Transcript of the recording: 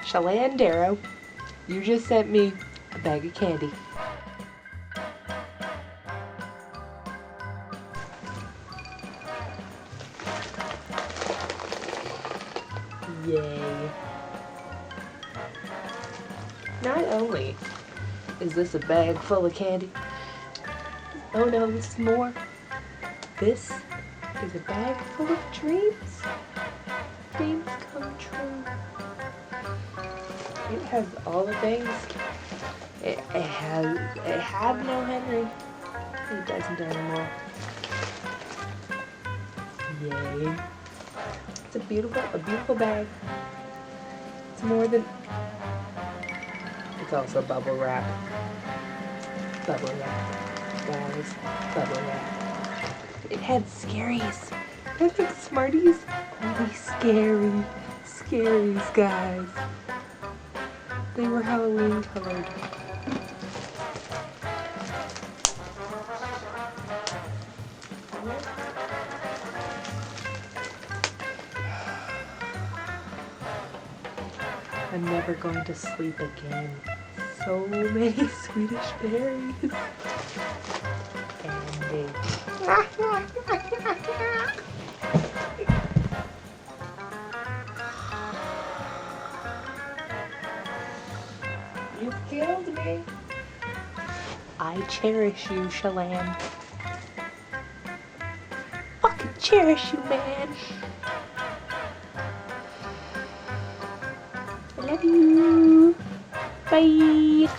Chelan Darrow, you just sent me a bag of candy. Yay. Not only is this a bag full of candy, oh no, this is more. This is a bag full of dreams. Dreams come true. It has all the things. It had no Henry. It doesn't anymore. Yay. It's a beautiful bag. It's more than... It's also bubble wrap. Bubble wrap. Guys, bubble wrap. It had scaries. That's like Smarties. Really scary. Scaries, guys. They were Halloween colored. I'm never going to sleep again. So many Swedish berries. Candy. You killed me. I cherish you, Chelan. Fucking cherish you, man. I love you. Bye.